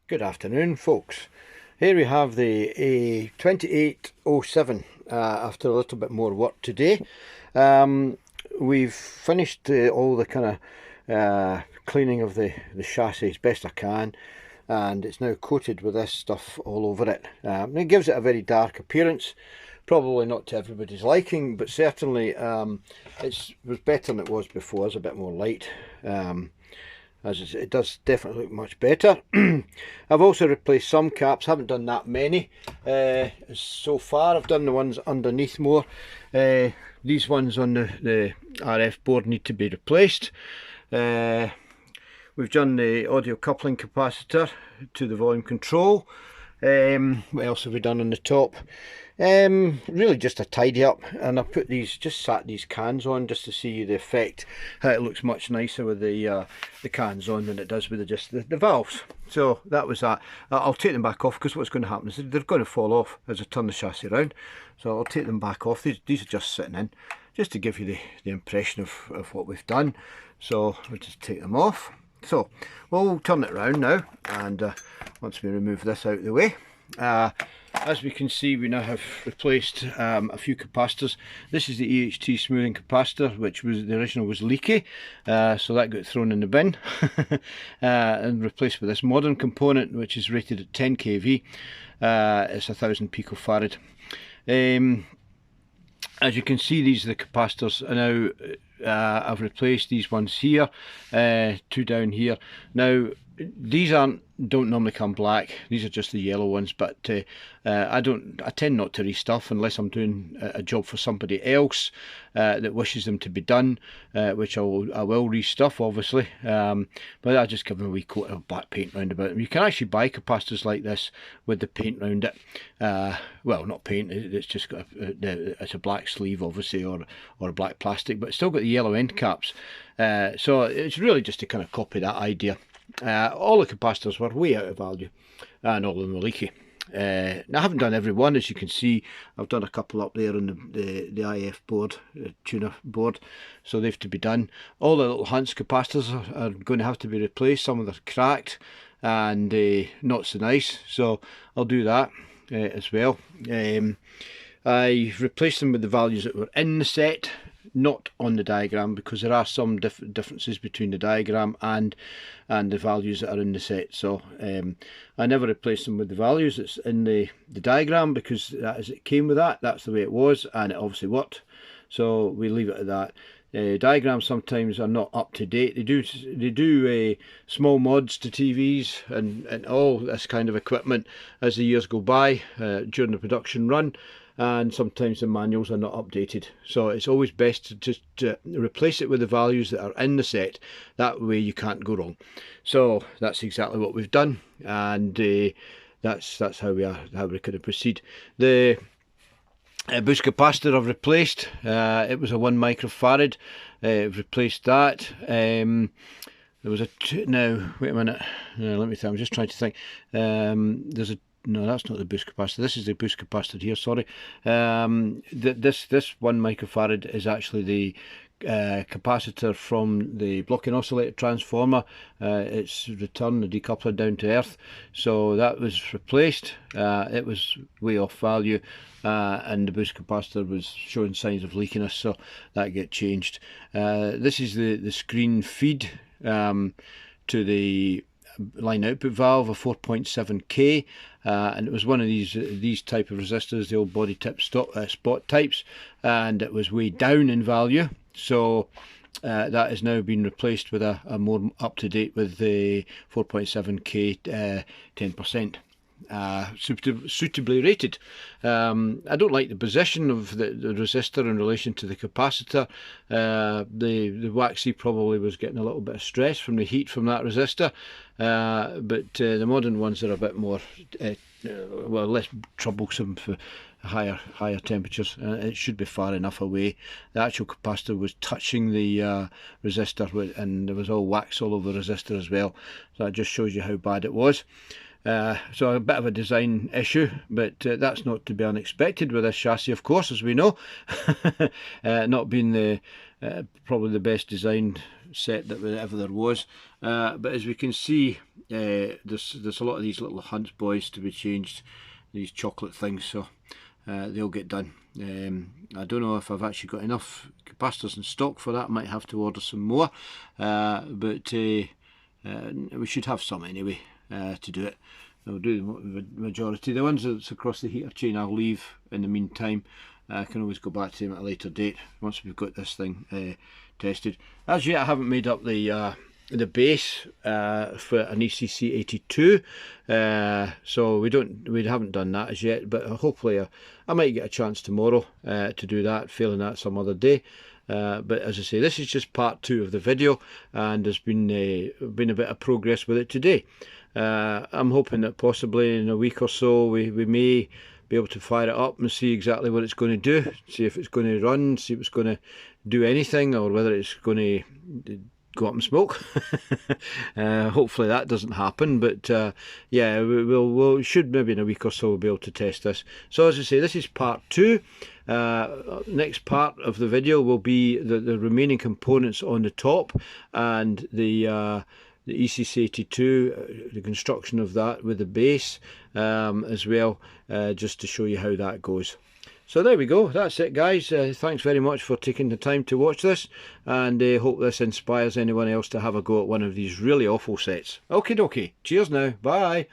Good afternoon, folks. Here we have the A2807 after a little bit more work today. We've finished all the kind of cleaning of the chassis as best I can, and it's now coated with this stuff all over it. It gives it a very dark appearance, probably not to everybody's liking, but certainly it was better than it was before. It's a bit more light. As it does definitely look much better. I've also replaced some caps, haven't done that many so far. I've done the ones underneath more. These ones on the RF board need to be replaced. We've done the audio coupling capacitor to the volume control. What else have we done on the top? Really just a tidy up, and I put these, just sat these cans on just to see the effect, how it looks much nicer with the cans on than it does with just the valves. So that was that. I'll take them back off because what's going to happen is they're going to fall off as I turn the chassis around. So I'll take them back off. These are just sitting in, just to give you the impression of what we've done. So I'll just take them off. So we'll turn it around now, and once we remove this out of the way, as we can see, we now have replaced a few capacitors. This is the EHT smoothing capacitor, which was the original was leaky, so that got thrown in the bin and replaced with this modern component, which is rated at 10 kV. It's 1000 picofarad. As you can see, these are the capacitors. Now I've replaced these ones here, two down here. Now these don't normally come black. These are just the yellow ones, but I tend not to restuff unless I'm doing a job for somebody else that wishes them to be done, which I will restuff, obviously, but I just give them a wee coat of black paint round about them. You can actually buy capacitors like this with the paint round it. Well, not paint, it's just got it's a black sleeve, obviously, or a black plastic, but it's still got the yellow end caps. So it's really just to kind of copy that idea. All the capacitors were way out of value, and all of them were leaky. Now I haven't done every one, as you can see. I've done a couple up there on the IF board, tuner board, so they have to be done. All the little Hunts capacitors are going to have to be replaced. Some of them are cracked and not so nice, so I'll do that as well. I replaced them with the values that were in the set, not on the diagram, because there are some differences between the diagram and the values that are in the set. So I never replaced them with the values that's in the diagram, because as it came with that's the way it was, and it obviously worked, so we leave it at that. Diagrams sometimes are not up to date. They do small mods to TVs and all this kind of equipment as the years go by during the production run, and sometimes the manuals are not updated. So it's always best to just replace it with the values that are in the set. That way you can't go wrong. So that's exactly what we've done, and that's how we kind of proceed. The boost capacitor I've replaced. It was a 1 microfarad. I've replaced that. There was a now wait a minute. Let me think. I'm just trying to think. There's a No, that's not the boost capacitor. This is the boost capacitor here, sorry. This 1 microfarad is actually the capacitor from the block-in oscillator transformer. It's returned the decoupler down to earth, so that was replaced. It was way off value, and the boost capacitor was showing signs of leakiness, so that get changed. This is the screen feed to the line output valve, a 4.7K, and it was one of these type of resistors, the old body tip spot types, and it was way down in value, so that has now been replaced with a more up-to-date with the 4.7K 10%. Suitably rated. I don't like the position of the resistor in relation to the capacitor. The waxy probably was getting a little bit of stress from the heat from that resistor, but the modern ones are a bit more well, less troublesome for higher temperatures. It should be far enough away. The actual capacitor was touching the resistor, and there was all wax all over the resistor as well, so that just shows you how bad it was. So a bit of a design issue, but that's not to be unexpected with this chassis, of course, as we know. Not being probably the best designed set that ever there was. But as we can see, there's a lot of these little Hunts boys to be changed, these chocolate things, so they'll get done. I don't know if I've actually got enough capacitors in stock for that. I might have to order some more, but we should have some anyway to do it. I'll do the majority. The ones that's across the heater chain I'll leave in the meantime. I can always go back to them at a later date once we've got this thing tested. As yet I haven't made up the base for an ECC 82, so we haven't done that as yet, but hopefully I might get a chance tomorrow to do that, failing that some other day. But as I say, this is just part 2 of the video, and there's been a bit of progress with it today. I'm hoping that possibly in a week or so we may be able to fire it up and see exactly what it's going to do, see if it's going to run, see if it's going to do anything, or whether it's going to go up and smoke. Hopefully that doesn't happen, but yeah, we should maybe in a week or so we'll be able to test this. So as I say, this is part 2. Next part of the video will be the remaining components on the top, and the ECC 82, the construction of that with the base as well, just to show you how that goes. So there we go, that's it guys. Thanks very much for taking the time to watch this, and hope this inspires anyone else to have a go at one of these really awful sets. Okie dokie, cheers now, bye.